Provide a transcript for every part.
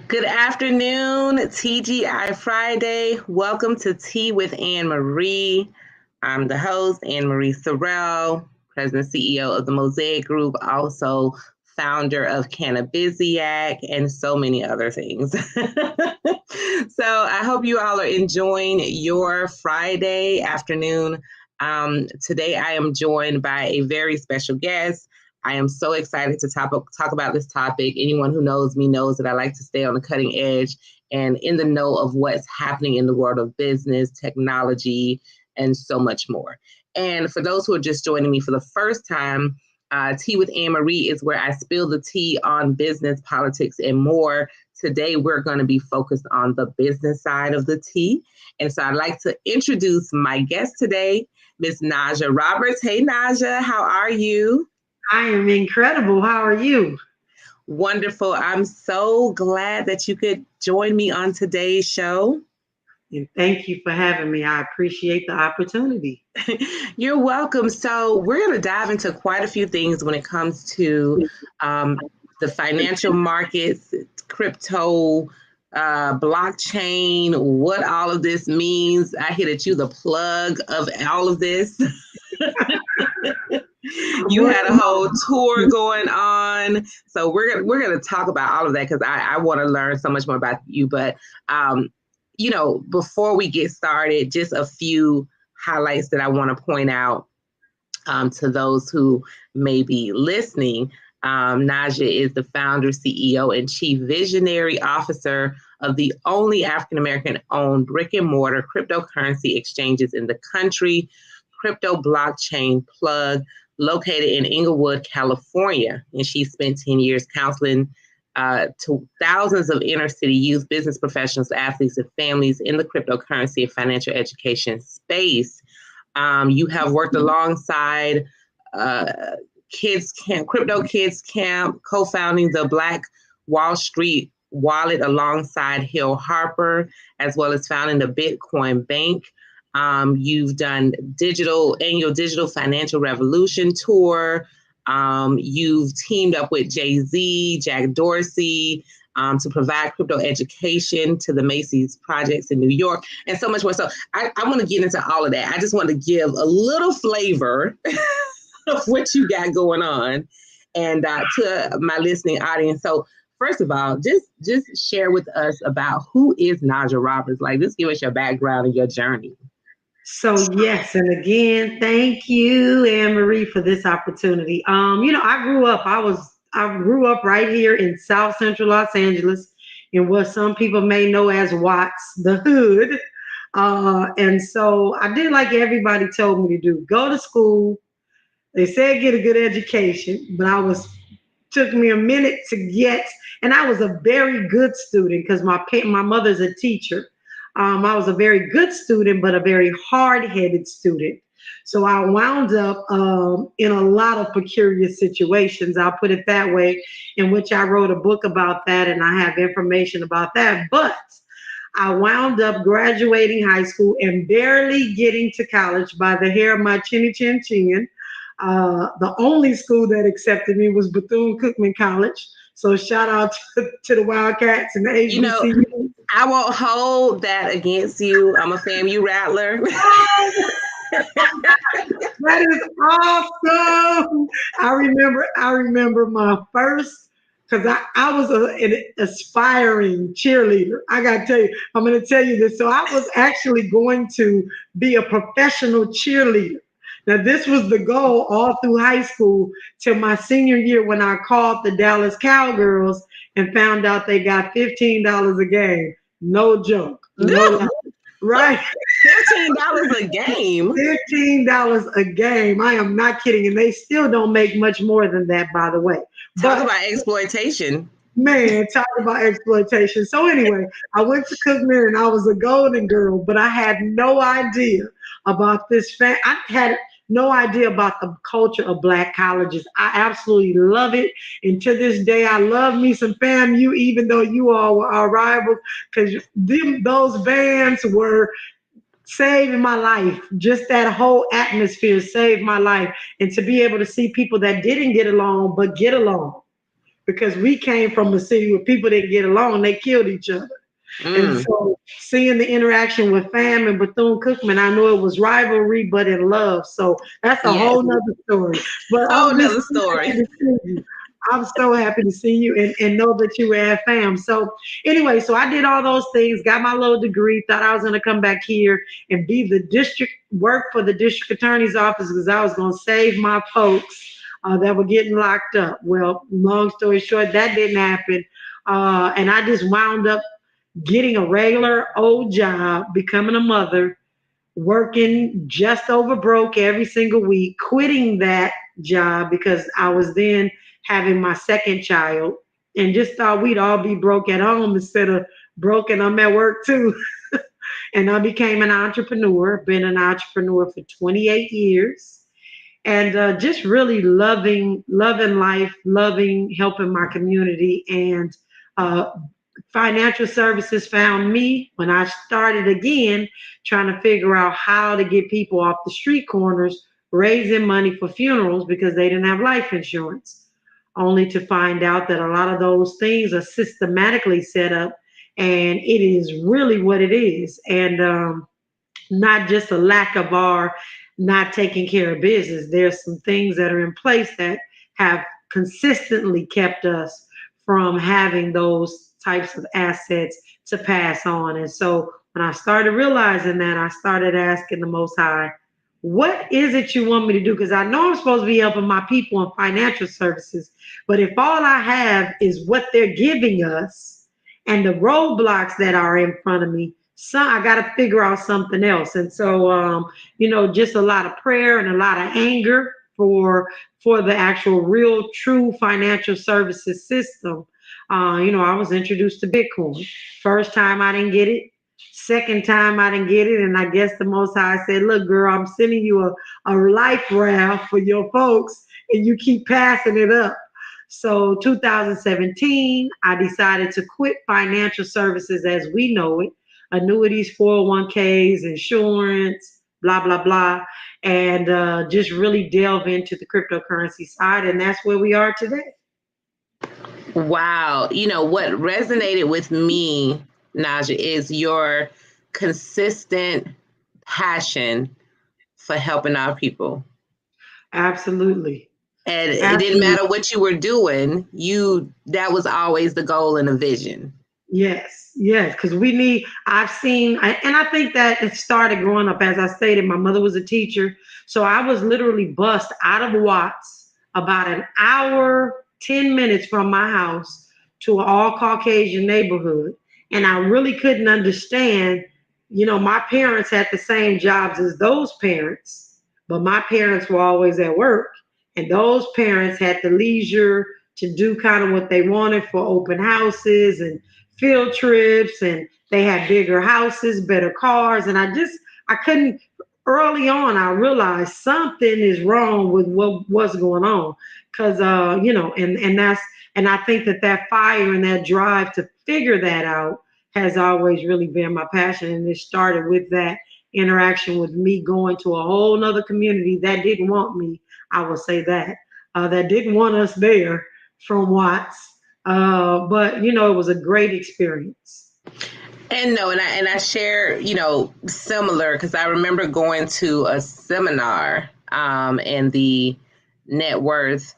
Good afternoon, TGI Friday. Welcome to Tea with Ann Marie. I'm the host, Ann Marie Sorrell, President and CEO of the Mosaic Group, also founder of Cannabiziac, and so many other things. So I hope you all are enjoying your Friday afternoon. Today I am joined by a very special guest. I am so excited to talk about this topic. Anyone who knows me knows that I like to stay on the cutting edge and in the know of what's happening in the world of business, technology, and so much more. And for those who are just joining me for the first time, Tea with Ann Marie is where I spill the tea on business, politics, and more. Today, we're going to be focused on the business side of the tea. And so I'd like to introduce my guest today, Miss Najah Roberts. Hey, Najah, how are you? I am incredible. How are you? Wonderful. I'm so glad that you could join me on today's show. And thank you for having me. I appreciate the opportunity. You're welcome. So we're going to dive into quite a few things when it comes to the financial markets, crypto, blockchain, what all of this means. I hit at you the plug of all of this. You had a whole tour going on, so we're gonna talk about all of that because I want to learn so much more about you. But before we get started, just a few highlights that I want to point out to those who may be listening. Najah is the founder, CEO, and chief visionary officer of the only African American owned brick and mortar cryptocurrency exchanges in the country, Crypto Blockchain Plug, located in Inglewood, California. And she spent 10 years counseling to thousands of inner city youth, business professionals, athletes, and families in the cryptocurrency and financial education space. You have worked alongside Kids Camp, Crypto Kids Camp, co-founding the Black Wall Street Wallet alongside Hill Harper, as well as founding the Bitcoin Bank. You've done annual digital financial revolution tour. You've teamed up with Jay-Z, Jack Dorsey, to provide crypto education to the Macy's projects in New York, and so much more. So I want to get into all of that. I just want to give a little flavor of what you got going on, and to my listening audience. So first of all, just share with us about who is Najah Roberts. Like, just give us your background and your journey. So yes, and again, thank you, Ann Marie, for this opportunity. I grew up right here in South Central Los Angeles, in what some people may know as Watts, the hood. And so I did like everybody told me to do: go to school. They said get a good education, but took me a minute to get, and I was a very good student because my mother's a teacher. I was a very good student, but a very hard-headed student. So I wound up in a lot of precarious situations, I'll put it that way, in which I wrote a book about that, and I have information about that. But I wound up graduating high school and barely getting to college by the hair of my chinny chin chin. The only school that accepted me was Bethune-Cookman College. So shout out to the Wildcats and the HBCU. I won't hold that against you. I'm a FAMU Rattler. That is awesome. I remember my first, because I was an aspiring cheerleader. I got to tell you, I'm going to tell you this. So I was actually going to be a professional cheerleader. Now, this was the goal all through high school till my senior year when I called the Dallas Cowgirls and found out they got $15 a game. No joke. No lie. Right? $15 a game. $15 a game. I am not kidding. And they still don't make much more than that, by the way. Talk about exploitation. Man, talk about exploitation. So anyway, I went to Cookman and I was a golden girl, but I had no idea about this. I had no idea about the culture of Black colleges. I absolutely love it. And to this day, I love me some FAMU, even though you all were our rivals, because those bands were saving my life. Just that whole atmosphere saved my life. And to be able to see people that didn't get along, but get along. because we came from a city where people didn't get along, they killed each other. And Mm. so seeing the interaction with Fam and Bethune-Cookman, I know it was rivalry, but in love. So that's a Yes. whole nother story. But Whole I'm just nother so happy story. to see you. I'm so happy to see you and know that you were at Fam. So anyway, so I did all those things, got my little degree, thought I was going to come back here and be the work for the district attorney's office because I was going to save my folks that were getting locked up. Well, long story short, that didn't happen. And I just wound up getting a regular old job, becoming a mother, working just over broke every single week, quitting that job because I was then having my second child and just thought we'd all be broke at home instead of broke and I'm at work too. And I became an entrepreneur, been an entrepreneur for 28 years and just really loving life, loving helping my community, and uh, financial services found me when I started again trying to figure out how to get people off the street corners, raising money for funerals because they didn't have life insurance. Only to find out that a lot of those things are systematically set up, and it is really what it is. And not just a lack of our not taking care of business. There's some things that are in place that have consistently kept us from having those types of assets to pass on. And so when I started realizing that, I started asking the Most High, what is it you want me to do? Because I know I'm supposed to be helping my people in financial services, but if all I have is what they're giving us and the roadblocks that are in front of me, so I got to figure out something else. And so, just a lot of prayer and a lot of anger for the actual, real, true financial services system. I was introduced to Bitcoin. First time I didn't get it. Second time I didn't get it, and I guess the Most High said, "Look, girl, I'm sending you a life raft for your folks, and you keep passing it up." So 2017, I decided to quit financial services as we know it, annuities, 401ks, insurance, blah, blah, blah, and just really delve into the cryptocurrency side. And that's where we are today. Wow. What resonated with me, Najah, is your consistent passion for helping our people. Absolutely. And it didn't Absolutely. matter what you were doing, that was always the goal and the vision. Yes, yes, because and I think that it started growing up. As I stated, my mother was a teacher. So I was literally bused out of Watts about an hour, 10 minutes from my house to an all Caucasian neighborhood. And I really couldn't understand, my parents had the same jobs as those parents, but my parents were always at work. And those parents had the leisure to do kind of what they wanted for open houses and field trips, and they had bigger houses, better cars. And I couldn't, early on, I realized something is wrong with what's going on. Cause, and I think that fire and that drive to figure that out has always really been my passion. And it started with that interaction with me going to a whole nother community that didn't want me. I will say that didn't want us there from Watts, but it was a great experience. And no, and I share, similar, because I remember going to a seminar, and the net worth,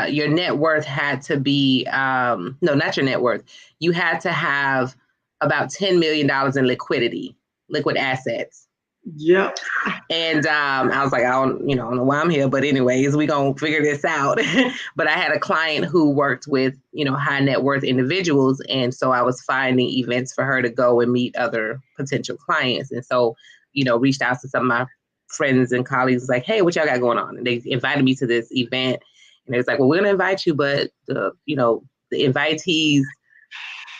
your net worth had to be, no, not your net worth. You had to have about $10 million in liquid assets. Yep. And I was like, I don't know why I'm here, but anyways, we gonna figure this out. But I had a client who worked with, high net worth individuals, and so I was finding events for her to go and meet other potential clients. And so, reached out to some of my friends and colleagues, like, hey, what y'all got going on? And they invited me to this event, and it was like, well, we're gonna invite you, but the invitees,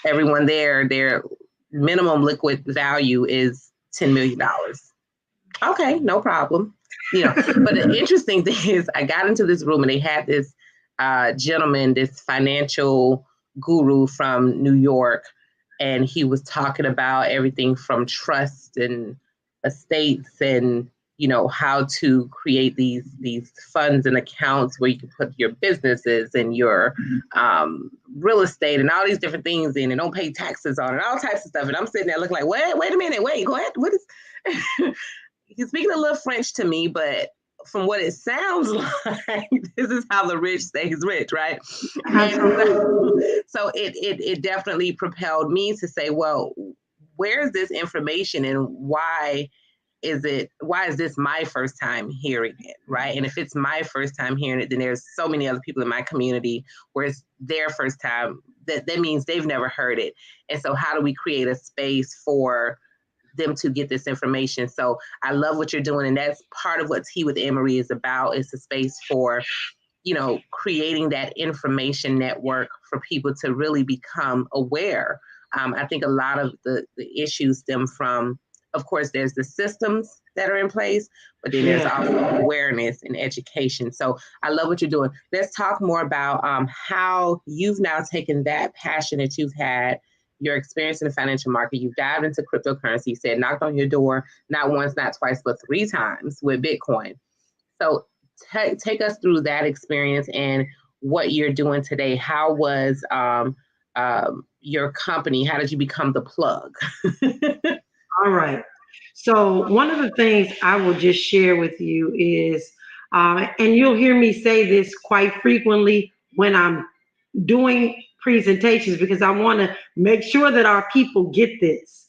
everyone there, their minimum liquid value is $10 million. Okay, no problem. But the interesting thing is I got into this room and they had this gentleman, this financial guru from New York, and he was talking about everything from trust and estates and how to create these funds and accounts where you can put your businesses and your real estate and all these different things in and don't pay taxes on it, all types of stuff. And I'm sitting there looking like, wait a minute, what is he's speaking a little French to me, but from what it sounds like, this is how the rich stays rich, right? So it definitely propelled me to say, well, where's this information and why is this my first time hearing it, right? And if it's my first time hearing it, then there's so many other people in my community where it's their first time. That means they've never heard it. And so how do we create a space for them to get this information? So I love what you're doing. And that's part of what Tea with Ann Marie is about, is a space for, creating that information network for people to really become aware. I think a lot of the issues stem from, of course, there's the systems that are in place, but then there's also awareness and education. So I love what you're doing. Let's talk more about how you've now taken that passion that you've had, your experience in the financial market. You've dived into cryptocurrency. You said knocked on your door, not once, not twice, but 3 times with Bitcoin. So take us through that experience and what you're doing today. How was your company? How did you become the plug? All right. So one of the things I will just share with you is, and you'll hear me say this quite frequently when I'm doing presentations, because I want to make sure that our people get this.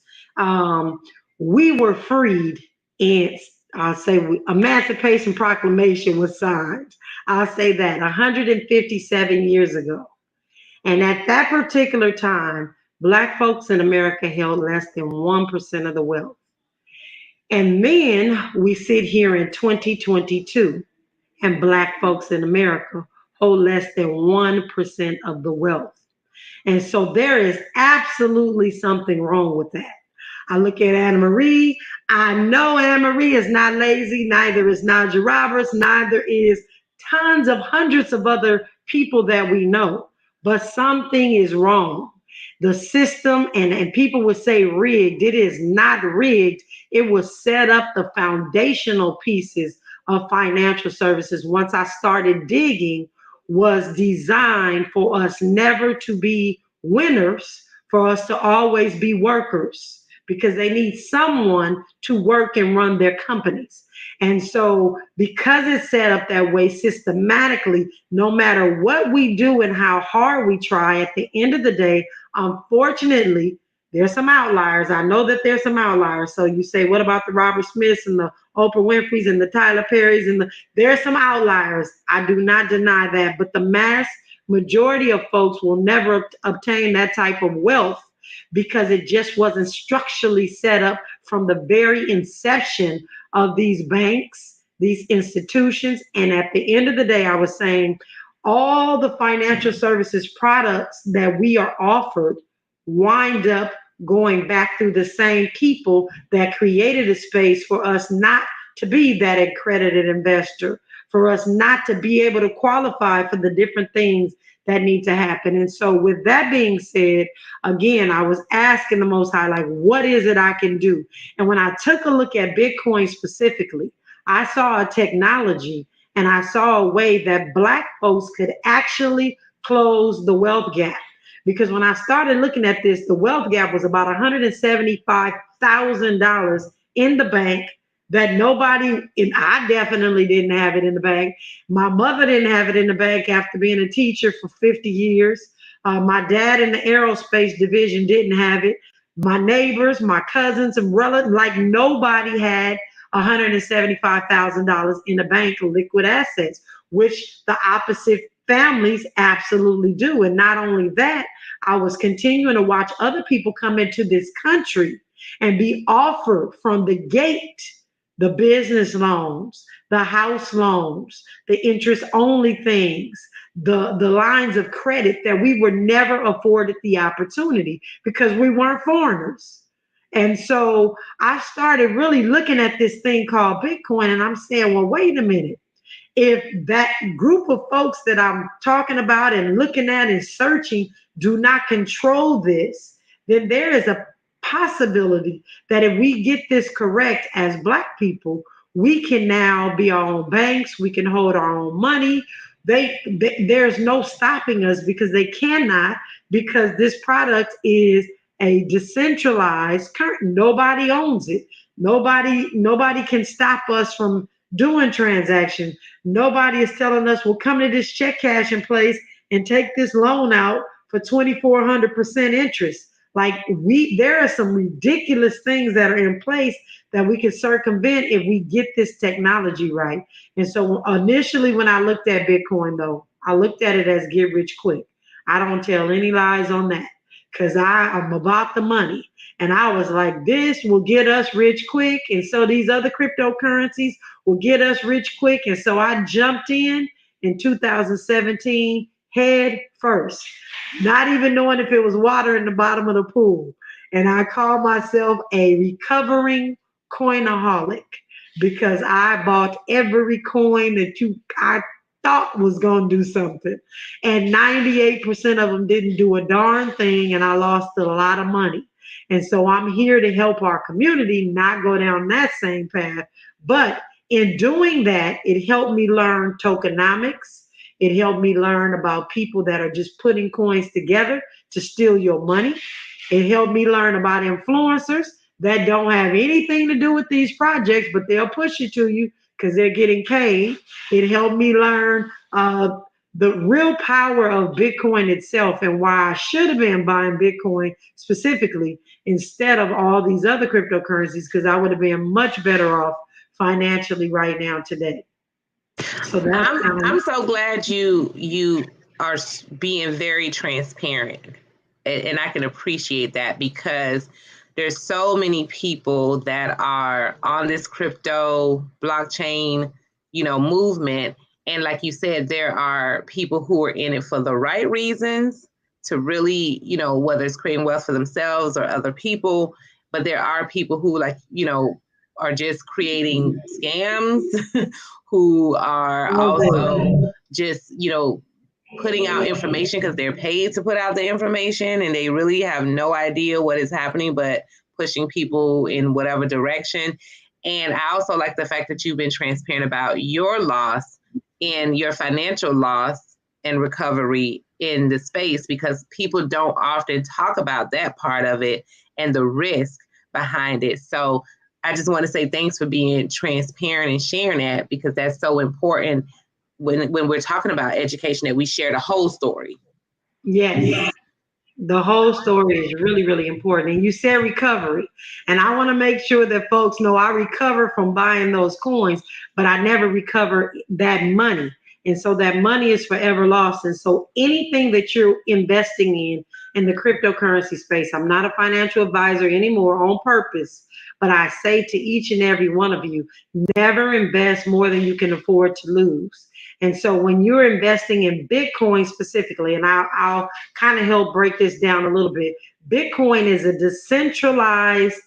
We were freed, and I'll say Emancipation Proclamation was signed. I'll say that 157 years ago. And at that particular time, Black folks in America held less than 1% of the wealth. And then we sit here in 2022, and Black folks in America hold less than 1% of the wealth. And so there is absolutely something wrong with that. I look at Ann Marie. I know Ann Marie is not lazy, neither is Najah Roberts, neither is tons of hundreds of other people that we know. But something is wrong. The system, and people would say rigged. It is not rigged. It was set up, the foundational pieces of financial services, once I started digging, was designed for us never to be winners, for us to always be workers, because they need someone to work and run their companies. And so because it's set up that way systematically, no matter what we do and how hard we try, at the end of the day, unfortunately, there's some outliers. I know that there's some outliers. So you say, what about the Robert Smiths and the Oprah Winfrey's and the Tyler Perry's there's some outliers. I do not deny that. But the mass majority of folks will never obtain that type of wealth, because it just wasn't structurally set up from the very inception of these banks, these institutions. And at the end of the day, I was saying all the financial services products that we are offered wind up going back through the same people that created a space for us not to be that accredited investor, for us not to be able to qualify for the different things that need to happen. And so with that being said, again, I was asking the Most High, like, what is it I can do? And when I took a look at Bitcoin specifically, I saw a technology and I saw a way that Black folks could actually close the wealth gap. Because when I started looking at this, the wealth gap was about $175,000 in the bank that nobody, and I definitely didn't have it in the bank. My mother didn't have it in the bank after being a teacher for 50 years. My dad in the aerospace division didn't have it. My neighbors, my cousins and relatives, like nobody had $175,000 in the bank of liquid assets, which the opposite families absolutely do. And not only that, I was continuing to watch other people come into this country and be offered from the gate the business loans, the house loans, the interest only things, the lines of credit that we were never afforded the opportunity because we weren't foreigners. And so I started really looking at this thing called Bitcoin, and I'm saying, well, wait a minute. If that group of folks that I'm talking about and looking at and searching do not control this, then there is a possibility that if we get this correct as Black people, we can now be our own banks. We can hold our own money. There's no stopping us because they cannot, because this product is a decentralized current. Nobody owns it. Nobody can stop us from doing transactions. Nobody is telling us, well, come to this check cashing place and take this loan out for 2,400% interest. Like there are some ridiculous things that are in place that we can circumvent if we get this technology right. And so initially when I looked at Bitcoin though, I looked at it as get rich quick. I don't tell any lies on that because I'm about the money. And I was like, this will get us rich quick. And so these other cryptocurrencies will get us rich quick. And so I jumped in 2017 head first, not even knowing if it was water in the bottom of the pool. And I call myself a recovering coinaholic because I bought every coin that I thought was going to do something. And 98% of them didn't do a darn thing, and I lost a lot of money. And so I'm here to help our community not go down that same path. But in doing that, it helped me learn tokenomics. It helped me learn about people that are just putting coins together to steal your money. It helped me learn about influencers that don't have anything to do with these projects, but they'll push it to you because they're getting paid. It helped me learn the real power of Bitcoin itself and why I should have been buying Bitcoin specifically instead of all these other cryptocurrencies, because I would have been much better off financially right now today. So I'm so glad you are being very transparent, and I can appreciate that because there's so many people that are on this crypto blockchain, movement. And like you said, there are people who are in it for the right reasons to really, whether it's creating wealth for themselves or other people. But there are people who are just creating scams, who are also just, putting out information because they're paid to put out the information and they really have no idea what is happening, but pushing people in whatever direction. And I also like the fact that you've been transparent about your loss and your financial loss and recovery in the space, because people don't often talk about that part of it and the risk behind it. So I just want to say thanks for being transparent and sharing that, because that's so important when we're talking about education, that we share the whole story. Yes. The whole story is really, really important. And you said recovery. And I want to make sure that folks know I recover from buying those coins, but I never recover that money. And so that money is forever lost. And so anything that you're investing in the cryptocurrency space, I'm not a financial advisor anymore on purpose, but I say to each and every one of you, never invest more than you can afford to lose. And so when you're investing in Bitcoin specifically, and I'll kind of help break this down a little bit, Bitcoin is a decentralized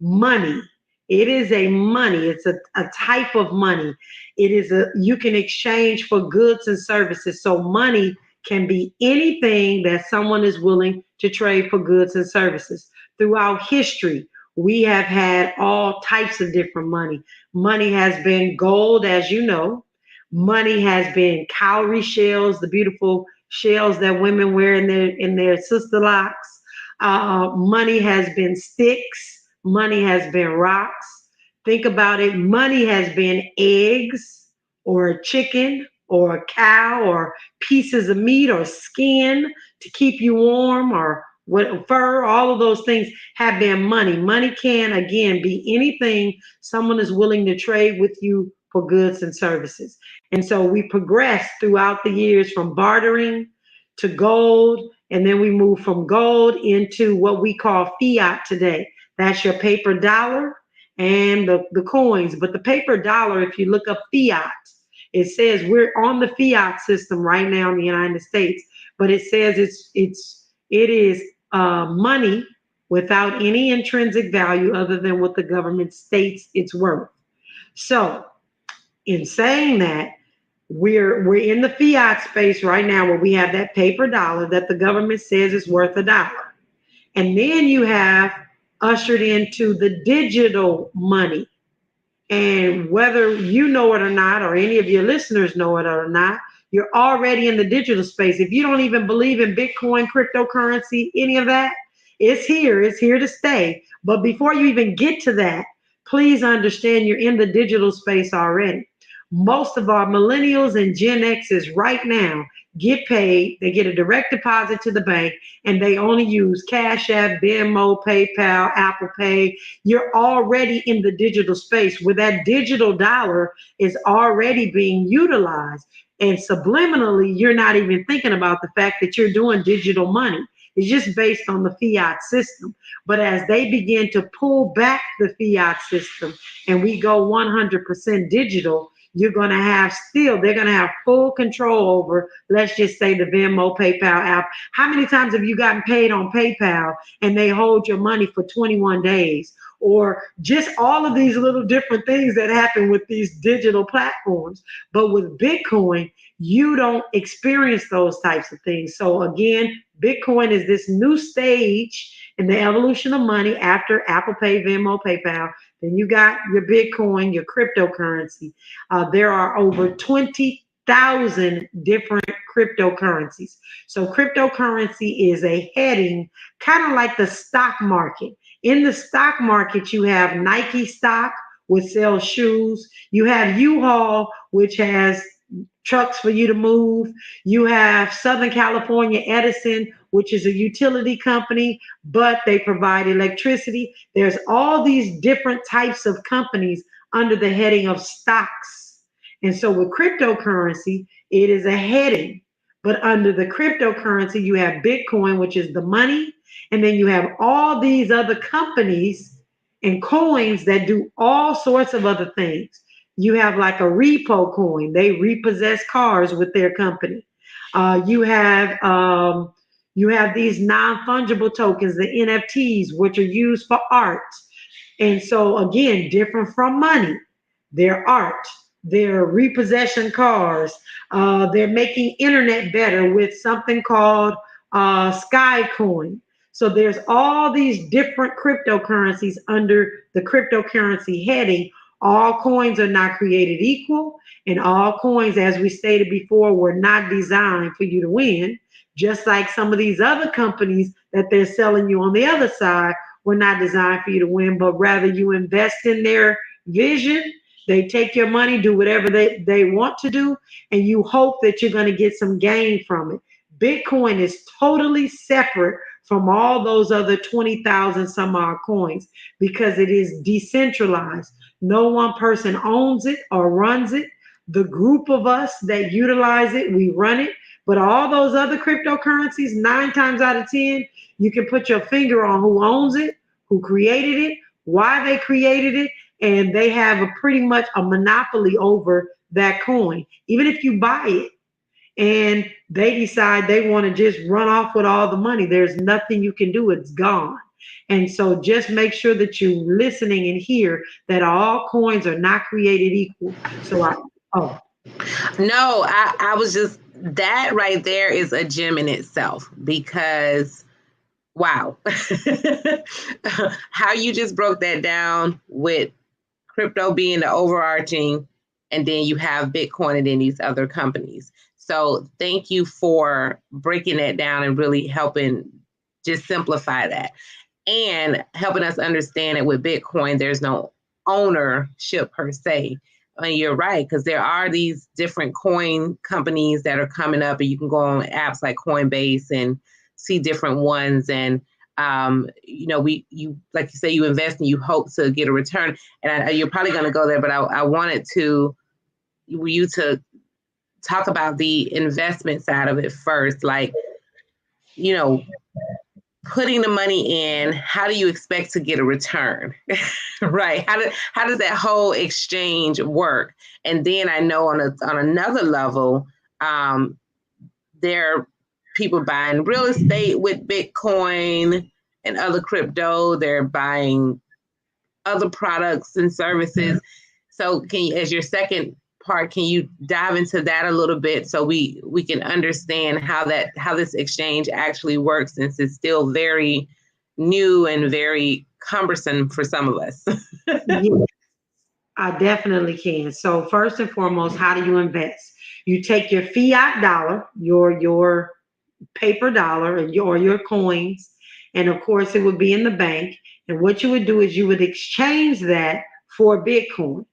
money. It is a money. It's a type of money. You can exchange for goods and services. So money can be anything that someone is willing to trade for goods and services. Throughout history, we have had all types of different money. Money has been gold, as you know. Money has been cowrie shells, the beautiful shells that women wear in their sister locks. Money has been sticks. Money has been rocks. Think about it. Money has been eggs or a chicken or a cow or pieces of meat or skin to keep you warm, or fur. All of those things have been money. Money can, again, be anything someone is willing to trade with you for goods and services. And so we progress throughout the years from bartering to gold, and then we move from gold into what we call fiat today. That's your paper dollar and the coins. But the paper dollar, if you look up fiat, it says we're on the fiat system right now in the United States, but it says it is money without any intrinsic value other than what the government states it's worth. So in saying that, we're in the fiat space right now where we have that paper dollar that the government says is worth $1. And then you have ushered into the digital money. And whether you know it or not, or any of your listeners know it or not, you're already in the digital space. If you don't even believe in Bitcoin, cryptocurrency, any of that, it's here. It's here to stay. But before you even get to that, please understand you're in the digital space already. Most of our millennials and Gen X's right now get paid. They get a direct deposit to the bank, and they only use Cash App, Venmo, PayPal, Apple Pay. You're already in the digital space where that digital dollar is already being utilized. And subliminally, you're not even thinking about the fact that you're doing digital money. It's just based on the fiat system. But as they begin to pull back the fiat system and we go 100% digital, you're going to have they're going to have full control over, let's just say, the Venmo, PayPal app. How many times have you gotten paid on PayPal and they hold your money for 21 days? Or just all of these little different things that happen with these digital platforms. But with Bitcoin, you don't experience those types of things. So again, Bitcoin is this new stage in the evolution of money after Apple Pay, Venmo, PayPal. Then you got your Bitcoin, your cryptocurrency. There are over 20,000 different cryptocurrencies. So cryptocurrency is a heading, kind of like the stock market. In the stock market, you have Nike stock, which sells shoes. You have U-Haul, which has trucks for you to move. You have Southern California Edison, which is a utility company, but they provide electricity. There's all these different types of companies under the heading of stocks. And so with cryptocurrency, it is a heading. But under the cryptocurrency, you have Bitcoin, which is the money. And then you have all these other companies and coins that do all sorts of other things. You have like a repo coin. They repossess cars with their company. You have these non-fungible tokens, the NFTs, which are used for art. And so again, different from money. They're art. They're repossession cars. They're making internet better with something called Skycoin. So there's all these different cryptocurrencies under the cryptocurrency heading. All coins are not created equal, and all coins, as we stated before, were not designed for you to win. Just like some of these other companies that they're selling you on the other side were not designed for you to win, but rather you invest in their vision. They take your money, do whatever they want to do, and you hope that you're going to get some gain from it. Bitcoin is totally separate from all those other 20,000 some odd coins because it is decentralized. No one person owns it or runs it. The group of us that utilize it, we run it. But all those other cryptocurrencies, 9 times out of 10, you can put your finger on who owns it, who created it, why they created it, and they have pretty much a monopoly over that coin. Even if you buy it and they decide they want to just run off with all the money, there's nothing you can do. It's gone. And so just make sure that you're listening and hear that all coins are not created equal. No, I was just, that right there is a gem in itself because wow, how you just broke that down with crypto being the overarching, and then you have Bitcoin and then these other companies. So thank you for breaking that down and really helping just simplify that and helping us understand that with Bitcoin, there's no ownership per se. And you're right, because there are these different coin companies that are coming up, and you can go on apps like Coinbase and see different ones. And you like you say, you invest and you hope to get a return. And you're probably going to go there, but I wanted you to talk about the investment side of it first, like putting the money in. How do you expect to get a return? Right? How does that whole exchange work? And then I know on another level, there are people buying real estate with Bitcoin and other crypto. They're buying other products and services. So can you, as your second part, can you dive into that a little bit so we can understand how this exchange actually works, since it's still very new and very cumbersome for some of us? Yes. I definitely can. So first and foremost, how do you invest? You take your fiat dollar, your paper dollar or your coins, and of course it would be in the bank. And what you would do is you would exchange that for Bitcoin.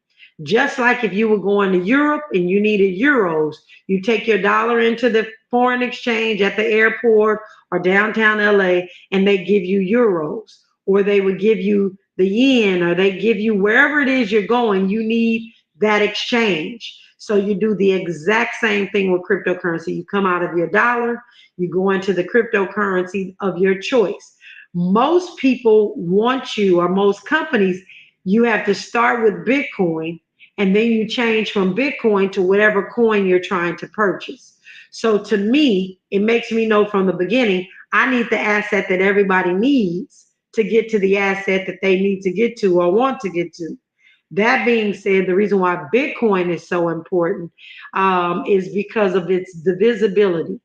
Just like if you were going to Europe and you needed euros, you take your dollar into the foreign exchange at the airport or downtown LA and they give you euros, or they would give you the yen, or they give you wherever it is you're going, you need that exchange. So you do the exact same thing with cryptocurrency. You come out of your dollar, you go into the cryptocurrency of your choice. Most people want you, or most companies, you have to start with Bitcoin and then you change from Bitcoin to whatever coin you're trying to purchase. So to me, it makes me know from the beginning, I need the asset that everybody needs to get to the asset that they need to get to or want to get to. That being said, the reason why Bitcoin is so important is because of its divisibility.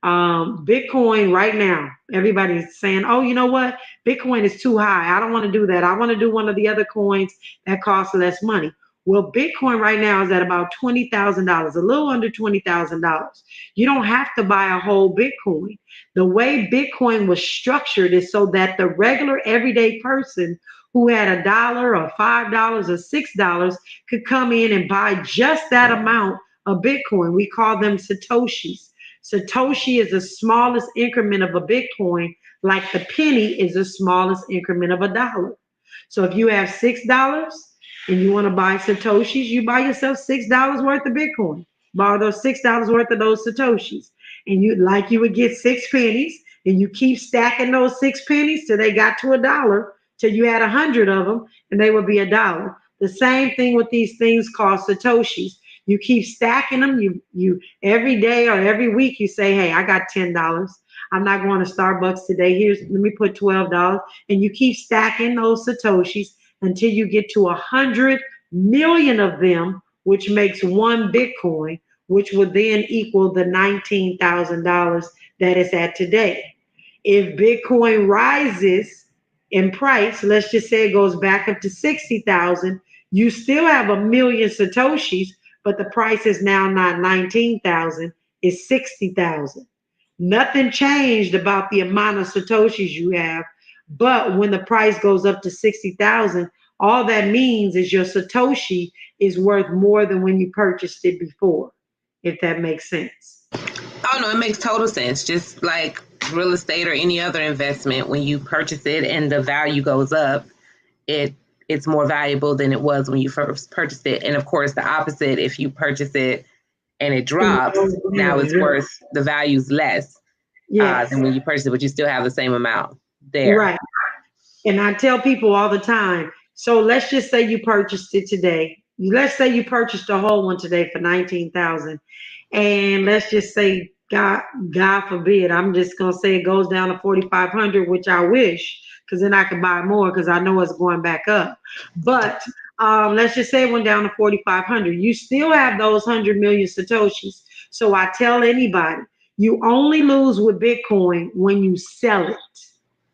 Bitcoin right now, everybody's saying, oh, you know what? Bitcoin is too high. I don't want to do that. I want to do one of the other coins that costs less money. Well, Bitcoin right now is at about $20,000, a little under $20,000. You don't have to buy a whole Bitcoin. The way Bitcoin was structured is so that the regular everyday person who had $1 or $5 or $6 could come in and buy just that amount of Bitcoin. We call them Satoshis. Satoshi is the smallest increment of a Bitcoin, like the penny is the smallest increment of a dollar. So if you have $6 and you want to buy Satoshis, you buy yourself $6 worth of Bitcoin. Borrow those $6 worth of those Satoshis. And you would get 6 pennies, and you keep stacking those 6 pennies till they got to $1, till you had 100 of them, and they would be $1. The same thing with these things called Satoshis. You keep stacking them. You every day or every week you say, hey, I got $10. I'm not going to Starbucks today. Let me put $12. And you keep stacking those Satoshis until you get to 100 million of them, which makes one Bitcoin, which would then equal the $19,000 that it's at today. If Bitcoin rises in price, let's just say it goes back up to 60,000, you still have 1 million Satoshis, but the price is now not 19,000, it's 60,000. Nothing changed about the amount of Satoshis you have, but when the price goes up to 60,000, all that means is your Satoshi is worth more than when you purchased it before, if that makes sense. Oh no, it makes total sense. Just like real estate or any other investment, when you purchase it and the value goes up, it's more valuable than it was when you first purchased it. And of course, the opposite, if you purchase it and it drops, now it's worth, the value's less than when you purchased it, but you still have the same amount there. Right. And I tell people all the time, so let's just say you purchased it today. Let's say you purchased a whole one today for 19,000. And let's just say, God forbid, I'm just gonna say it goes down to 4,500, which I wish, because then I could buy more because I know it's going back up. But let's just say it went down to 4,500. You still have those 100 million Satoshis. So I tell anybody, you only lose with Bitcoin when you sell it,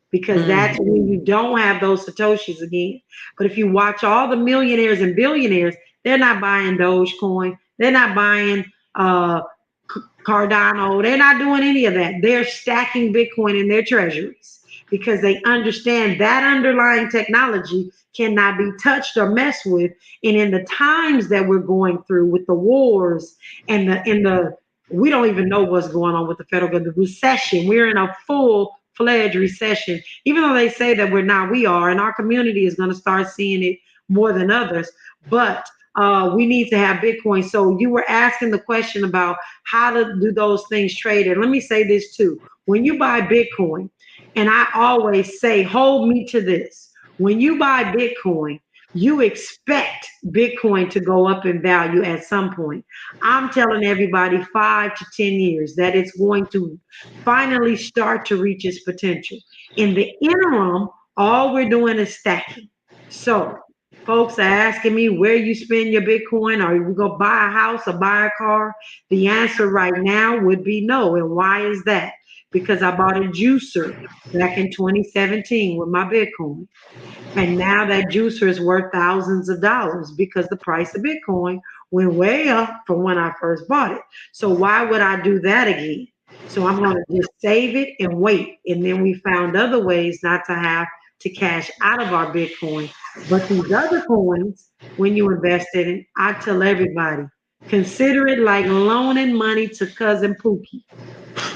because that's when you don't have those Satoshis again. But if you watch all the millionaires and billionaires, they're not buying Dogecoin. They're not buying Cardano. They're not doing any of that. They're stacking Bitcoin in their treasuries because they understand that underlying technology cannot be touched or messed with. And in the times that we're going through with the wars and the we don't even know what's going on with the federal government, the recession. We're in a full-fledged recession. Even though they say that we're not, we are, and our community is going to start seeing it more than others. But we need to have Bitcoin. So you were asking the question about how to do those things trade. And let me say this too. When you buy Bitcoin, and I always say, hold me to this. When you buy Bitcoin, you expect Bitcoin to go up in value at some point. I'm telling everybody 5 to 10 years that it's going to finally start to reach its potential. In the interim, all we're doing is stacking. So Folks are asking me where you spend your Bitcoin. Are you going to buy a house or buy a car? The answer right now would be no. And why is that? Because I bought a juicer back in 2017 with my Bitcoin. And now that juicer is worth thousands of dollars because the price of Bitcoin went way up from when I first bought it. So why would I do that again? So I'm going to just save it and wait. And then we found other ways not to have to cash out of our Bitcoin. But these other coins, when you invest in it, I tell everybody, consider it like loaning money to cousin Pookie.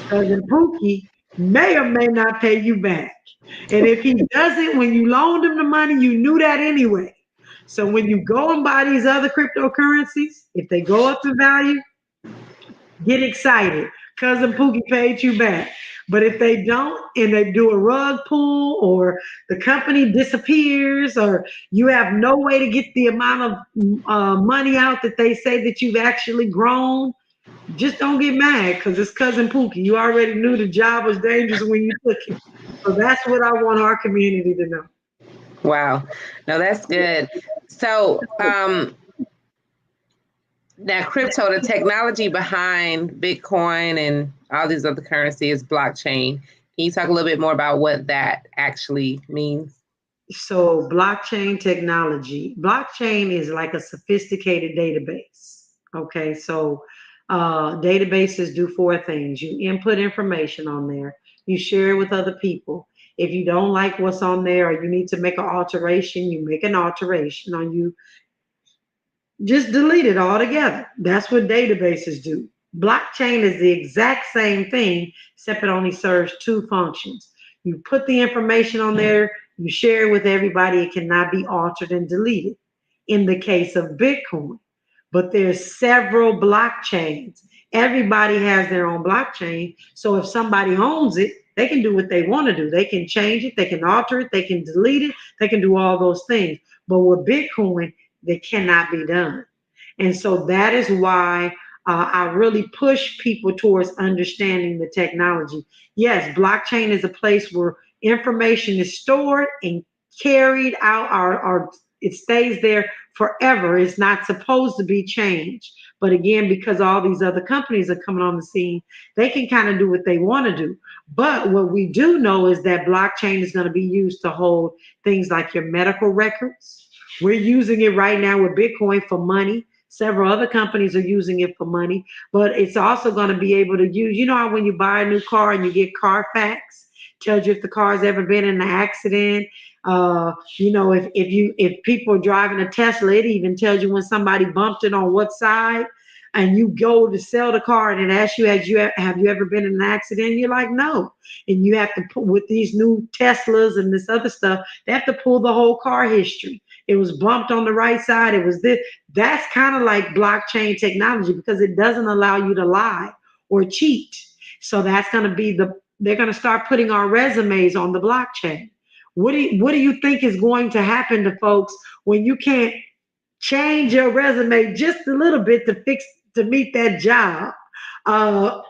Cousin Pookie may or may not pay you back. And if he doesn't, when you loaned him the money, you knew that anyway. So when you go and buy these other cryptocurrencies, if they go up in value, get excited. Cousin Pookie paid you back. But if they don't and they do a rug pull or the company disappears or you have no way to get the amount of money out that they say that you've actually grown, just don't get mad because it's cousin Pookie. You already knew the job was dangerous when you took it. So that's what I want our community to know. Wow. No, that's good. So now crypto, the technology behind Bitcoin and all these other currencies is blockchain. Can you talk a little bit more about what that actually means? So blockchain technology, blockchain is like a sophisticated database. Okay, so databases do four things. You input information on there, you share it with other people. If you don't like what's on there or you need to make an alteration, you make an alteration or you just delete it altogether. That's what databases do. Blockchain is the exact same thing, except it only serves two functions. You put the information on there, you share it with everybody, it cannot be altered and deleted in the case of Bitcoin. But there's several blockchains. Everybody has their own blockchain. So if somebody owns it, they can do what they want to do. They can change it, they can alter it, they can delete it, they can do all those things. But with Bitcoin, that cannot be done. And so that is why I really push people towards understanding the technology. Yes, blockchain is a place where information is stored and carried out, or it stays there forever. It's not supposed to be changed. But again, because all these other companies are coming on the scene, they can kind of do what they want to do. But what we do know is that blockchain is going to be used to hold things like your medical records. We're using it right now with Bitcoin for money. Several other companies are using it for money, but it's also going to be able to use, you know how when you buy a new car and you get Carfax, tells you if the car's ever been in an accident. If people are driving a Tesla, it even tells you when somebody bumped it on what side. And you go to sell the car and it asks you, have you ever been in an accident? You're like, no. And you have to put with these new Teslas and this other stuff, they have to pull the whole car history. It was bumped on the right side. It was this. That's kind of like blockchain technology because it doesn't allow you to lie or cheat. So that's going to be they're going to start putting our resumes on the blockchain. What do you think is going to happen to folks when you can't change your resume just a little bit to meet that job?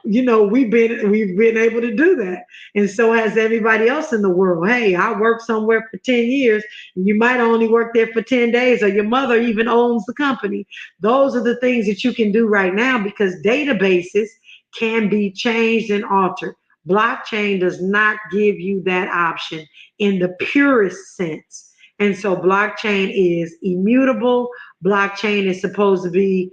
We've been able to do that, and so has everybody else in the world. Hey, I worked somewhere for 10 years, and you might only work there for 10 days, or your mother even owns the company. Those are the things that you can do right now because databases can be changed and altered. Blockchain does not give you that option in the purest sense. And so blockchain is immutable. Blockchain is supposed to be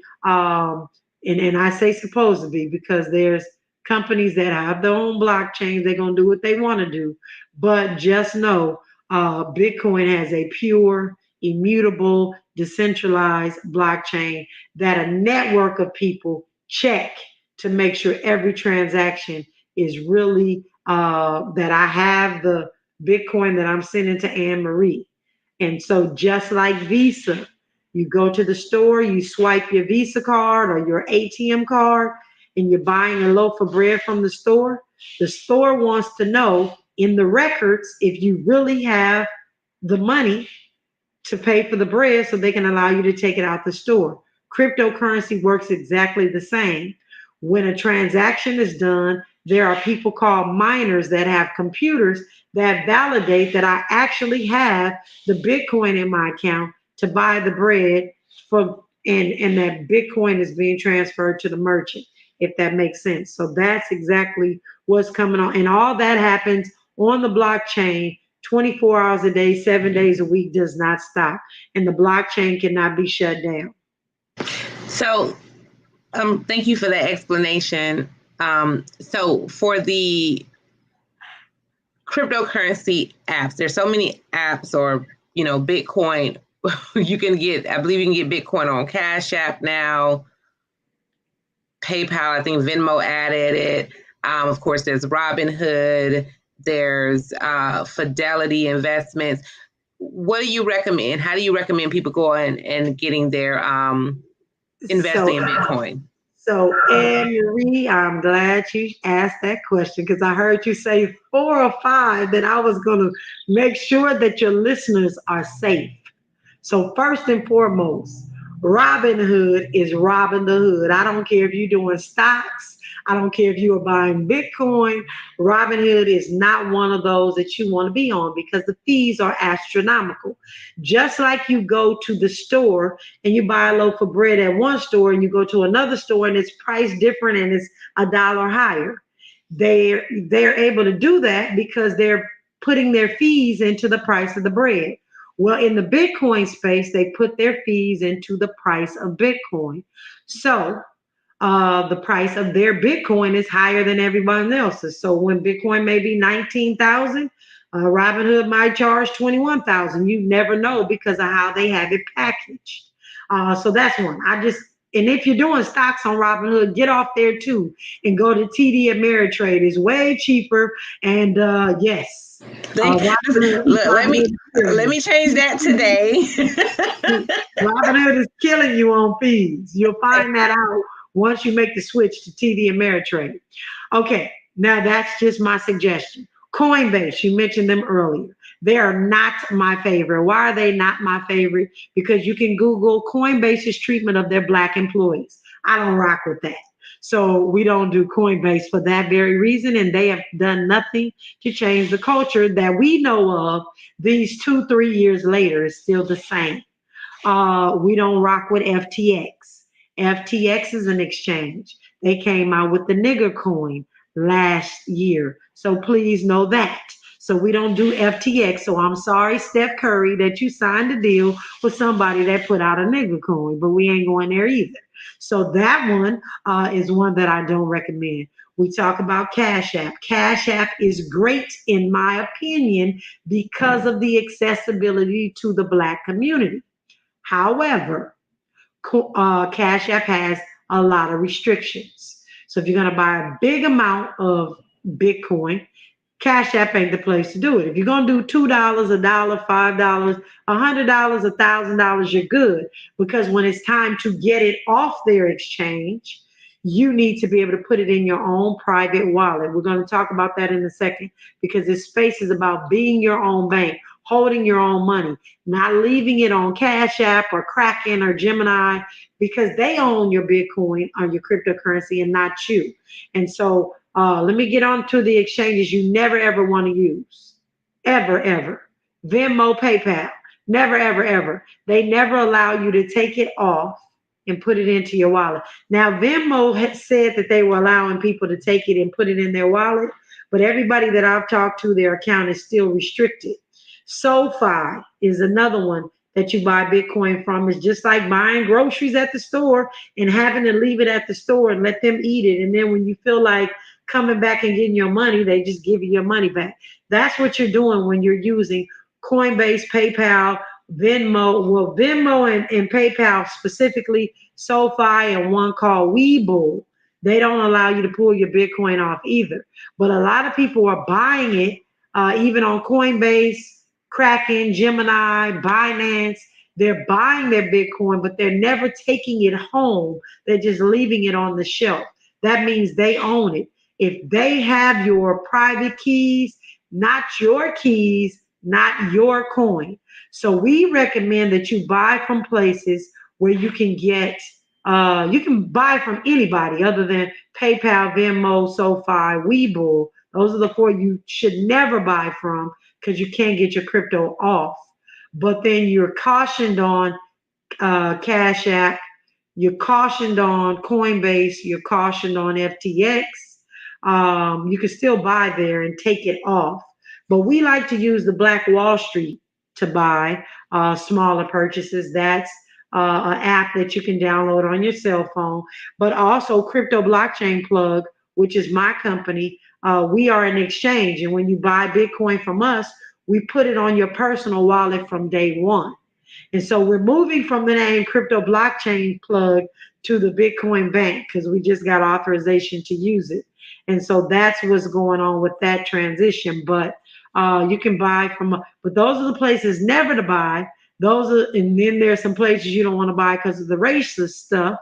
and I say supposed to be because there's companies that have their own blockchains. They're going to do what they want to do. But just know Bitcoin has a pure, immutable, decentralized blockchain that a network of people check to make sure every transaction is really that I have the Bitcoin that I'm sending to Ann Marie. And so just like Visa, you go to the store, you swipe your Visa card or your ATM card, and you're buying a loaf of bread from the store. The store wants to know in the records if you really have the money to pay for the bread so they can allow you to take it out the store. Cryptocurrency works exactly the same. When a transaction is done, there are people called miners that have computers that validate that I actually have the Bitcoin in my account to buy the bread for, and that Bitcoin is being transferred to the merchant, if that makes sense. So that's exactly what's coming on. And all that happens on the blockchain 24 hours a day, 7 days a week, does not stop. And the blockchain cannot be shut down. So thank you for that explanation. So for the cryptocurrency apps, there's so many apps, or, Bitcoin. You can get, I believe you can get Bitcoin on Cash App now, PayPal, I think Venmo added it. Of course, there's Robinhood, there's Fidelity Investments. What do you recommend? How do you recommend people going and getting their investing in Bitcoin? So, Ann Marie, I'm glad you asked that question, because I heard you say 4 or 5 that I was going to make sure that your listeners are safe. So first and foremost, Robinhood is robbing the hood. I don't care if you're doing stocks. I don't care if you are buying Bitcoin. Robinhood is not one of those that you want to be on, because the fees are astronomical. Just like you go to the store and you buy a loaf of bread at one store and you go to another store and it's priced different and it's $1 higher. They're able to do that because they're putting their fees into the price of the bread. Well, in the Bitcoin space, they put their fees into the price of Bitcoin. So the price of their Bitcoin is higher than everyone else's. So when Bitcoin may be 19,000, Robinhood might charge 21,000. You never know because of how they have it packaged. So that's one. And if you're doing stocks on Robinhood, get off there too and go to TD Ameritrade. It's way cheaper. And yes. Let me change that today. Robinhood is killing you on fees. You'll find that out once you make the switch to TD Ameritrade. Okay, now that's just my suggestion. Coinbase, you mentioned them earlier. They are not my favorite. Why are they not my favorite? Because you can Google Coinbase's treatment of their Black employees. I don't rock with that. So we don't do Coinbase for that very reason, and they have done nothing to change the culture that we know of. These 2-3 years later is still the same. We don't rock with FTX. FTX is an exchange. They came out with the nigger coin last year. So please know that. So we don't do FTX. So I'm sorry, Steph Curry, that you signed a deal with somebody that put out a nigger coin, but we ain't going there either. So that one is one that I don't recommend. We talk about Cash App. Cash App is great, in my opinion, because of the accessibility to the Black community. However, Cash App has a lot of restrictions. So if you're going to buy a big amount of Bitcoin, Cash App ain't the place to do it. If you're going to do $2, $1, $5, $100, $1,000, you're good. Because when it's time to get it off their exchange, you need to be able to put it in your own private wallet. We're going to talk about that in a second, because this space is about being your own bank, holding your own money, not leaving it on Cash App or Kraken or Gemini, because they own your Bitcoin or your cryptocurrency and not you. And so let me get on to the exchanges you never, ever want to use. Ever, ever. Venmo, PayPal. Never, ever, ever. They never allow you to take it off and put it into your wallet. Now, Venmo had said that they were allowing people to take it and put it in their wallet, but everybody that I've talked to, their account is still restricted. SoFi is another one that you buy Bitcoin from. It's just like buying groceries at the store and having to leave it at the store and let them eat it. And then when you feel like coming back and getting your money, they just give you your money back. That's what you're doing when you're using Coinbase, PayPal, Venmo. Well, Venmo and PayPal specifically, SoFi, and one called Webull. They don't allow you to pull your Bitcoin off either. But a lot of people are buying it, even on Coinbase, Kraken, Gemini, Binance. They're buying their Bitcoin, but they're never taking it home. They're just leaving it on the shelf. That means they own it. If they have your private keys, not your keys, not your coin. So we recommend that you buy from places where you can get, you can buy from anybody other than PayPal, Venmo, SoFi, Webull. Those are the 4 you should never buy from, because you can't get your crypto off. but then you're cautioned on Cash App, you're cautioned on Coinbase, you're cautioned on FTX. You can still buy there and take it off. But we like to use the Black Wall Street to buy smaller purchases. That's an app that you can download on your cell phone. But also Crypto Blockchain Plug, which is my company. We are an exchange. And when you buy Bitcoin from us, we put it on your personal wallet from day one. And so we're moving from the name Crypto Blockchain Plug to the Bitcoin Bank because we just got authorization to use it. And so that's what's going on with that transition. But you can buy from, but those are the places never to buy. Those are, and then there's some places you don't want to buy because of the racist stuff.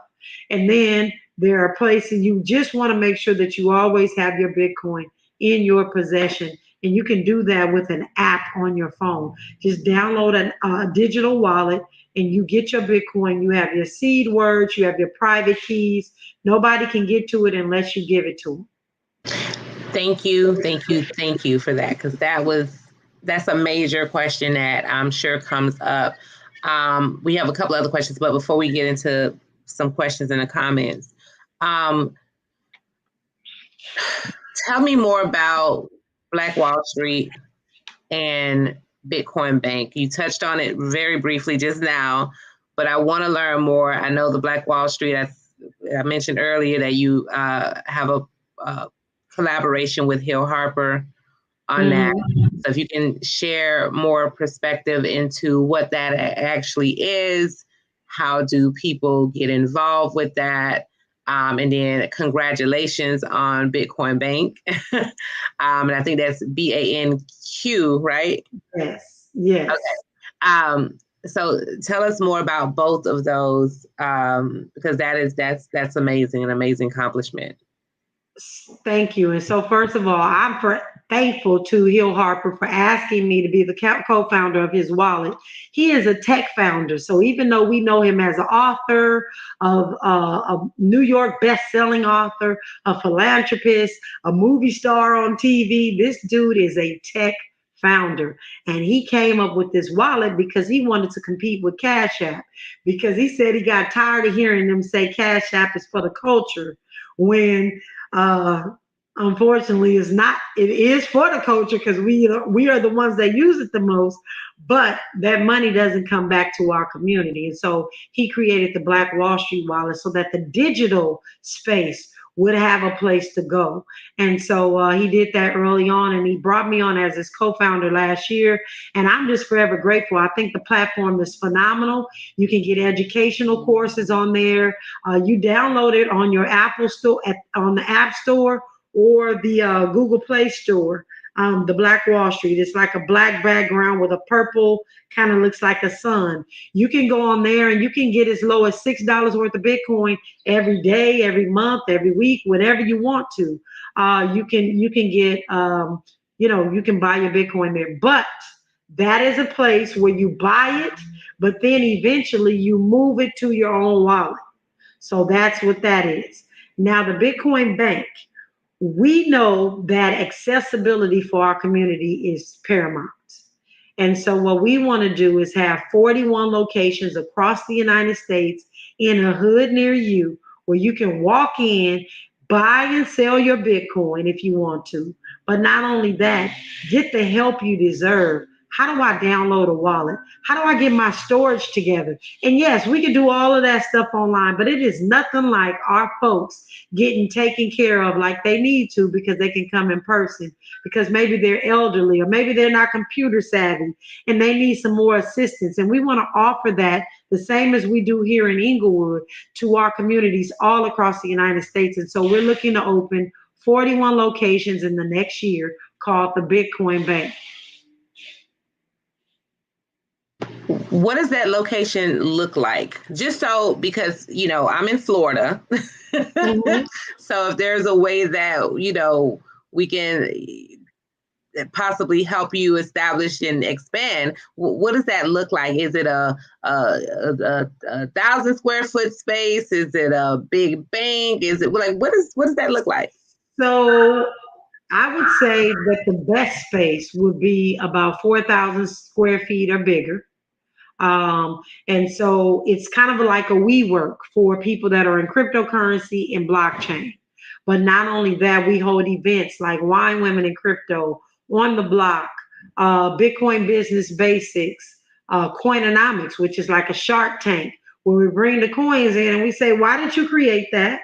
And then there are places you just want to make sure that you always have your Bitcoin in your possession. And you can do that with an app on your phone. Just download a digital wallet and you get your Bitcoin. You have your seed words, you have your private keys. Nobody can get to it unless you give it to them. Thank you for that, because that's a major question that I'm sure comes up. We have a couple other questions, but before we get into some questions in the comments, tell me more about Black Wall Street and Bitcoin Bank. You touched on it very briefly just now, but I want to learn more. I know the Black Wall Street, I mentioned earlier that you have a collaboration with Hill Harper on that. So if you can share more perspective into what that actually is, how do people get involved with that? And then congratulations on Bitcoin Bank. And I think that's BANQ, right? Yes. Yes. Okay. So tell us more about both of those, because that's amazing, an amazing accomplishment. Thank you. And so first of all, I'm thankful to Hill Harper for asking me to be the co-founder of his wallet. He is a tech founder. So even though we know him as an author, of a New York best-selling author, a philanthropist, a movie star on TV, this dude is a tech founder. And he came up with this wallet because he wanted to compete with Cash App, because he said he got tired of hearing them say Cash App is for the culture, when unfortunately it's not. It is for the culture because we are the ones that use it the most, but that money doesn't come back to our community. And so he created the Black Wall Street wallet so that the digital space would have a place to go. And so he did that early on, and he brought me on as his co-founder last year. And I'm just forever grateful. I think the platform is phenomenal. You can get educational courses on there. You download it on your Apple Store, on the App Store, or the Google Play Store. The Black Wall Street. It's like a black background with a purple, kind of looks like a sun. You can go on there and you can get as low as $6 worth of Bitcoin every day, every month, every week, whatever you want to. You can get, you can buy your Bitcoin there. But that is a place where you buy it, but then eventually you move it to your own wallet. So that's what that is. Now, the Bitcoin Bank. We know that accessibility for our community is paramount. And so what we want to do is have 41 locations across the United States in a hood near you where you can walk in, buy and sell your Bitcoin if you want to. But not only that, get the help you deserve. How do I download a wallet? How do I get my storage together? And yes, we can do all of that stuff online, but it is nothing like our folks getting taken care of like they need to, because they can come in person, because maybe they're elderly or maybe they're not computer savvy and they need some more assistance. And we want to offer that the same as we do here in Inglewood to our communities all across the United States. And so we're looking to open 41 locations in the next year called the Bitcoin Bank. What does that location look like? Just so, because, I'm in Florida. Mm-hmm. So if there's a way that, we can possibly help you establish and expand, what does that look like? Is it a 1,000 square foot space? Is it a big bank? Is it like, what does that look like? So I would say that the best space would be about 4,000 square feet or bigger. And so it's kind of like a WeWork for people that are in cryptocurrency and blockchain. But not only that, we hold events like Wine Women in Crypto, On the Block, Bitcoin Business Basics, Coinomics, which is like a Shark Tank, where we bring the coins in and we say, why did you create that?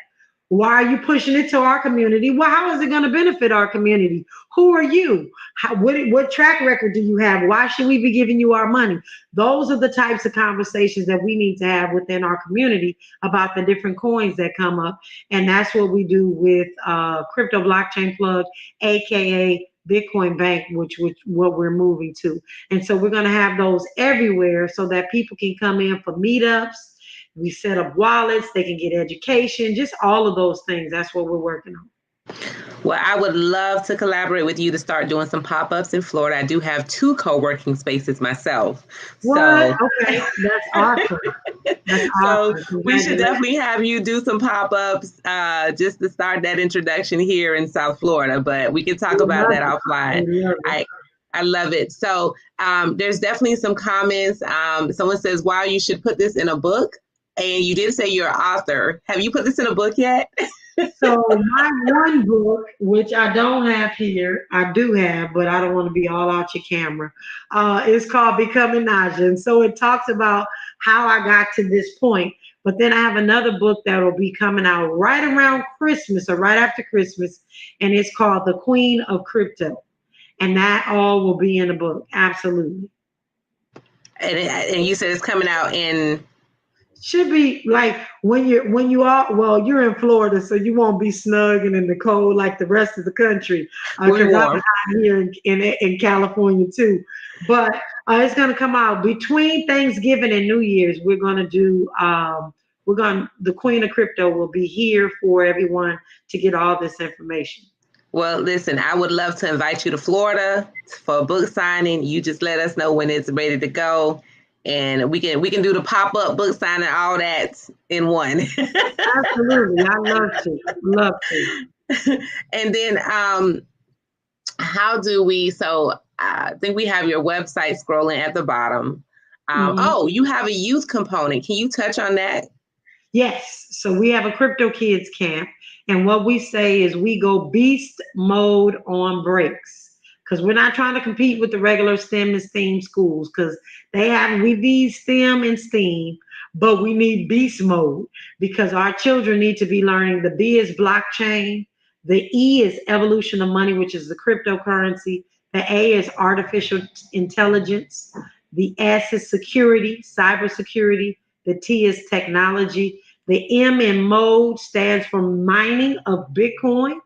Why are you pushing it to our community? Well, how is it going to benefit our community? Who are you? What track record do you have? Why should we be giving you our money? Those are the types of conversations that we need to have within our community about the different coins that come up. And that's what we do with Crypto Blockchain Plug, aka Bitcoin Bank, which what we're moving to. And so we're going to have those everywhere so that people can come in for meetups. We set up wallets, they can get education, just all of those things. That's what we're working on. Well, I would love to collaborate with you to start doing some pop-ups in Florida. I do have 2 co-working spaces myself. What? So, okay, that's awesome. That's so awesome. we should definitely have you do some pop-ups just to start that introduction here in South Florida. But we can talk about that offline. I love it. So there's definitely some comments. Someone says, wow, you should put this in a book. And you did say you're an author. Have you put this in a book yet? So my one book, which I don't have here, I do have, but I don't want to be all out your camera, is called Becoming Najah. And so it talks about how I got to this point. But then I have another book that will be coming out right around Christmas or right after Christmas. And it's called The Queen of Crypto. And that all will be in the book. Absolutely. And you said it's coming out in... Should be like when you are, well, you're in Florida, so you won't be snug and in the cold like the rest of the country. Because I'm here in California too. But it's going to come out between Thanksgiving and New Year's. We're going to do, the Queen of Crypto will be here for everyone to get all this information. Well, listen, I would love to invite you to Florida for a book signing. You just let us know when it's ready to go. And we can do the pop-up book signing, all that in one. Absolutely. I love to. And then how do we, so I think we have your website scrolling at the bottom. Oh, you have a youth component. Can you touch on that? Yes. So we have a Crypto Kids Camp. And what we say is we go beast mode on breaks. Because we're not trying to compete with the regular STEM and STEAM schools, because we need STEM and STEAM, but we need beast mode because our children need to be learning. The B is blockchain, the E is evolution of money, which is the cryptocurrency, the A is artificial intelligence, the S is security, cybersecurity, the T is technology, the M in mode stands for mining of Bitcoin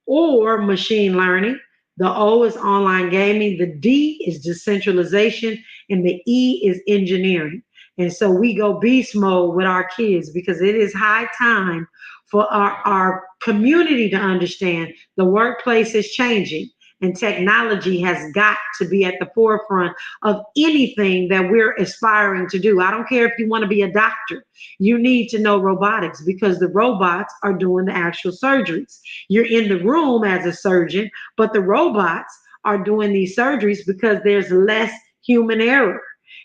or machine learning. The O is online gaming, the D is decentralization, and the E is engineering. And so we go beast mode with our kids because it is high time for our community to understand the workplace is changing and technology has got to be at the forefront of anything that we're aspiring to do. I don't care if you want to be a doctor. You need to know robotics because the robots are doing the actual surgeries. You're in the room as a surgeon, but the robots are doing these surgeries because there's less human error.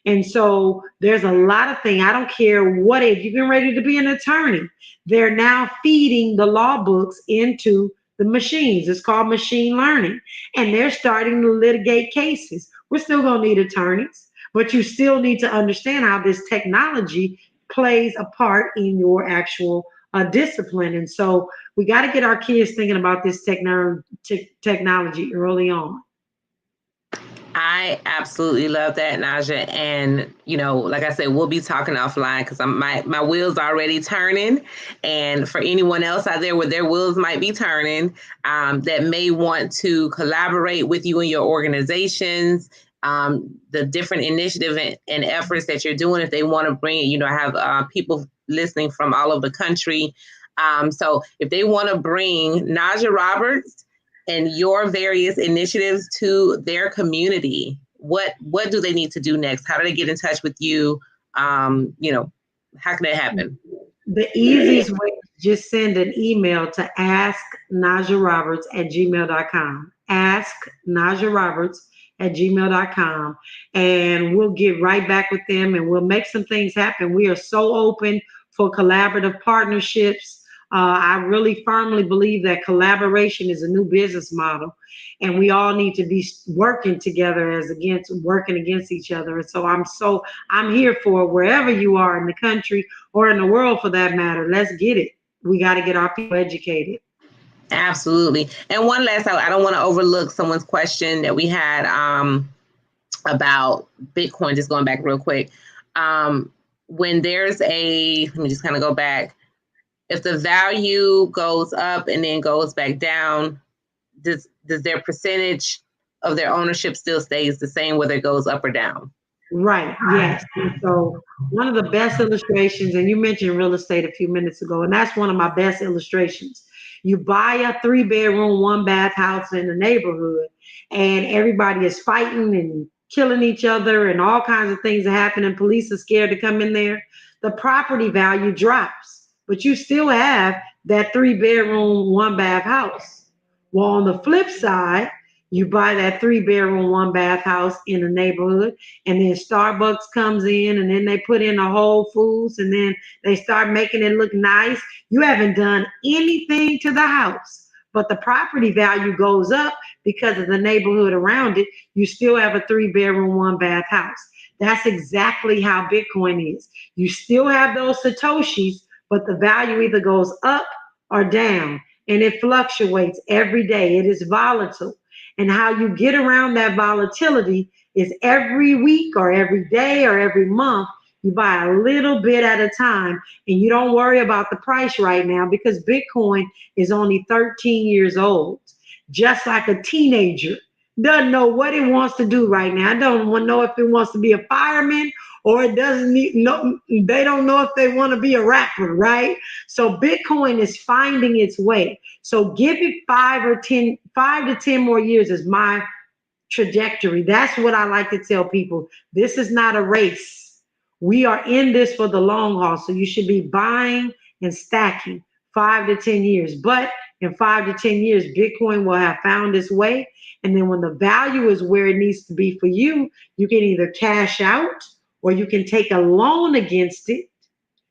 And so there's a lot of things. I don't care what, if you've been ready to be an attorney, they're now feeding the law books into the machines. It's called machine learning. And they're starting to litigate cases. We're still going to need attorneys, but you still need to understand how this technology plays a part in your actual discipline. And so we got to get our kids thinking about this technology early on. I absolutely love that, Najah. And, like I said, we'll be talking offline because my wheels are already turning. And for anyone else out there where their wheels might be turning, that may want to collaborate with you and your organizations, the different initiatives and efforts that you're doing, if they want to bring it, I have people listening from all over the country. So if they want to bring Najah Roberts and your various initiatives to their community, what do they need to do next? How do they get in touch with you? How can that happen? The easiest way is just send an email to asknajahroberts@gmail.com. Ask Najah Roberts gmail.com, and we'll get right back with them and we'll make some things happen. We are so open for collaborative partnerships. I really firmly believe that collaboration is a new business model, and we all need to be working together as against working against each other. And so I'm here for wherever you are in the country or in the world for that matter. Let's get it. We got to get our people educated. Absolutely. And one last, I don't want to overlook someone's question that we had about Bitcoin, just going back real quick. When there's let me just kind of go back. If the value goes up and then goes back down, does their percentage of their ownership still stays the same whether it goes up or down? Right. Yes. And so one of the best illustrations, and you mentioned real estate a few minutes ago, and that's one of my best illustrations. You buy a 3-bedroom, 1-bath house in the neighborhood, and everybody is fighting and killing each other, and all kinds of things are happening. Police are scared to come in there. The property value drops, but you still have that 3-bedroom, 1-bath house. Well, on the flip side, you buy that 3-bedroom, 1-bath house in the neighborhood, and then Starbucks comes in, and then they put in a Whole Foods, and then they start making it look nice. You haven't done anything to the house, but the property value goes up because of the neighborhood around it. You still have a 3-bedroom, 1-bath house. That's exactly how Bitcoin is. You still have those Satoshis, but the value either goes up or down, and it fluctuates every day. It is volatile. And how you get around that volatility is every week or every day or every month, you buy a little bit at a time, and you don't worry about the price right now because Bitcoin is only 13 years old. Just like a teenager doesn't know what it wants to do right now. I don't want to know if it wants to be a fireman or it doesn't need, no, they don't know if they want to be a rapper, right? So Bitcoin is finding its way. So give it 5 to 10 more years is my trajectory. That's what I like to tell people. This is not a race. We are in this for the long haul. So you should be buying and stacking 5 to 10 years. But in 5 to 10 years, Bitcoin will have found its way. And then when the value is where it needs to be for you, you can either cash out or you can take a loan against it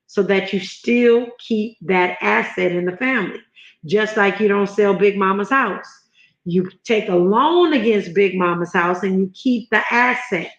so that you still keep that asset in the family. Just like you don't sell Big Mama's house. You take a loan against Big Mama's house and you keep the asset.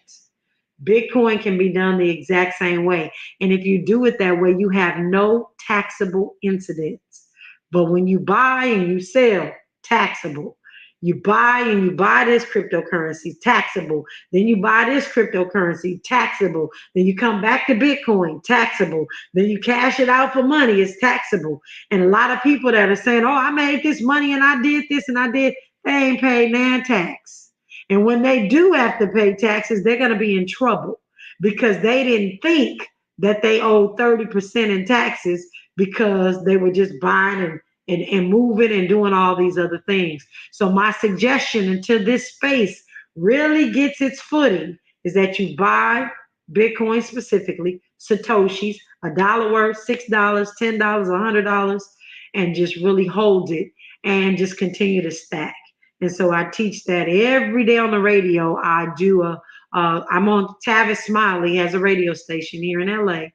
Bitcoin can be done the exact same way. And if you do it that way, you have no taxable incidents. But when you buy and you sell, taxable. You buy and you buy this cryptocurrency, taxable. Then you buy this cryptocurrency, taxable. Then you come back to Bitcoin, taxable. Then you cash it out for money, it's taxable. And a lot of people that are saying, oh, I made this money and I did this and I did, they ain't paid nan tax. And when they do have to pay taxes, they're going to be in trouble because they didn't think that they owed 30% in taxes because they were just buying and moving and doing all these other things. So my suggestion until this space really gets its footing is that you buy Bitcoin specifically, Satoshis, $1 worth, $6, $10, $100, and just really hold it and just continue to stack. And so I teach that every day on the radio. I'm on Tavis Smiley, has a radio station here in LA,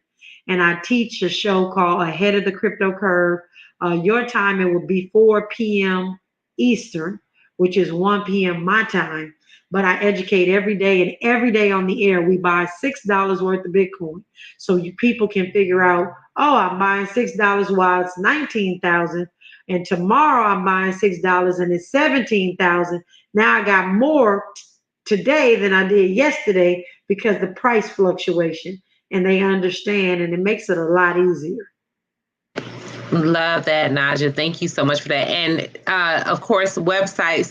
and I teach a show called Ahead of the Crypto Curve. Your time, it will be 4 p.m. Eastern, which is 1 p.m. my time. But I educate every day, and every day on the air, we buy $6 worth of Bitcoin. So you people can figure out, oh, I'm buying $6 while it's 19,000. And tomorrow I'm buying $6 and it's 17,000. Now I got more today than I did yesterday because the price fluctuation, and they understand, and it makes it a lot easier. Love that, Najah. Thank you so much for that. And of course, website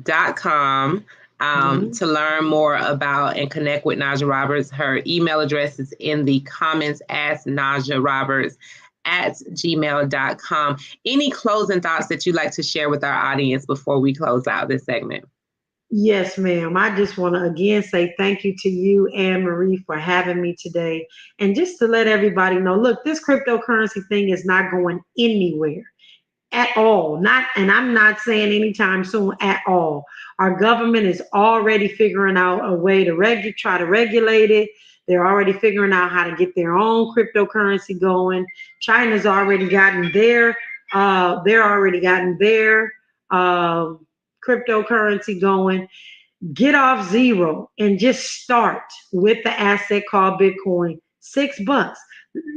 cbplug.com to learn more about and connect with Najah Roberts. Her email address is in the comments. Ask Najah Roberts at gmail.com. Any closing thoughts that you'd like to share with our audience before we close out this segment? Yes, ma'am. I just want to again say thank you to you, Ann Marie, for having me today. And just to let everybody know, look, this cryptocurrency thing is not going anywhere. at all. Not, and I'm not saying anytime soon at all. Our government is already figuring out a way to try to regulate it. They're already figuring out how to get their own cryptocurrency going. China's already gotten they're already gotten their cryptocurrency going. Get off zero and just start with the asset called Bitcoin. $6.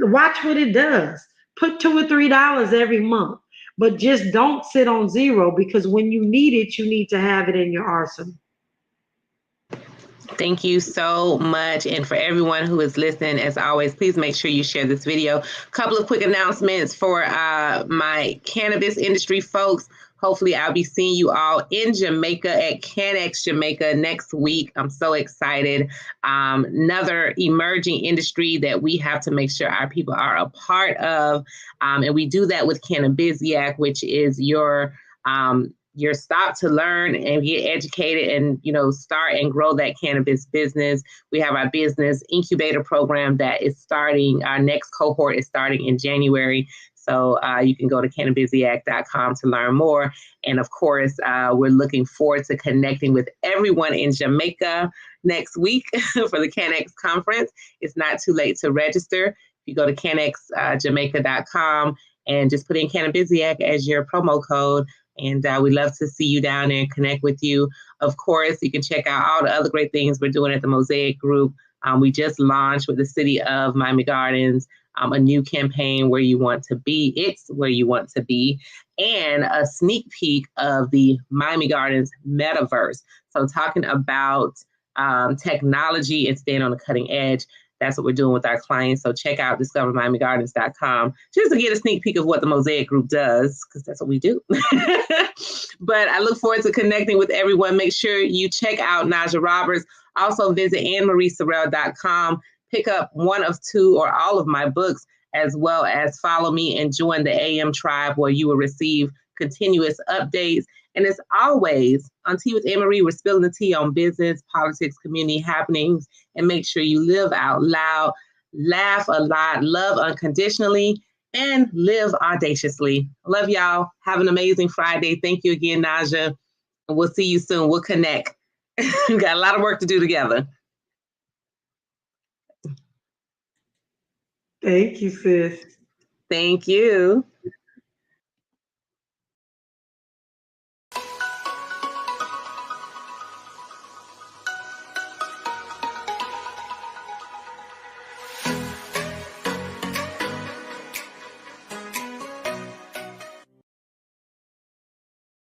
Watch what it does. Put $2 or $3 every month, but just don't sit on zero, because when you need it, you need to have it in your arsenal. Thank you so much. And for everyone who is listening, as always, please make sure you share this video. A couple of quick announcements for my cannabis industry folks. Hopefully, I'll be seeing you all in Jamaica at CanX Jamaica next week. I'm so excited. Another emerging industry that we have to make sure our people are a part of. And we do that with Cannabisiac, which is your stop to learn and get educated and, start and grow that cannabis business. We have our business incubator program that is starting. Our next cohort is starting in January. So you can go to cannabisiac.com to learn more. And of course, we're looking forward to connecting with everyone in Jamaica next week for the CanX conference. It's not too late to register. If you go to cannxjamaica.com and just put in Cannabisiac as your promo code. And we'd love to see you down there and connect with you. Of course, you can check out all the other great things we're doing at the Mosaic Group. We just launched with the City of Miami Gardens a new campaign, Where You Want to Be. It's Where You Want to Be, and a sneak peek of the Miami Gardens metaverse. So talking about technology and staying on the cutting edge. That's what we're doing with our clients. So check out discovermiamigardens.com just to get a sneak peek of what the Mosaic Group does, because that's what we do. But I look forward to connecting with everyone. Make sure you check out Najah Roberts. Also visit AnnMarieSorrell.com. Pick up one of two or all of my books, as well as follow me and join the AM Tribe, where you will receive continuous updates. And as always, on Tea with Ann Marie, we're spilling the tea on business, politics, community happenings, and make sure you live out loud, laugh a lot, love unconditionally, and live audaciously. Love y'all. Have an amazing Friday. Thank you again, Najah. And we'll see you soon. We'll connect. We've got a lot of work to do together. Thank you, sis. Thank you.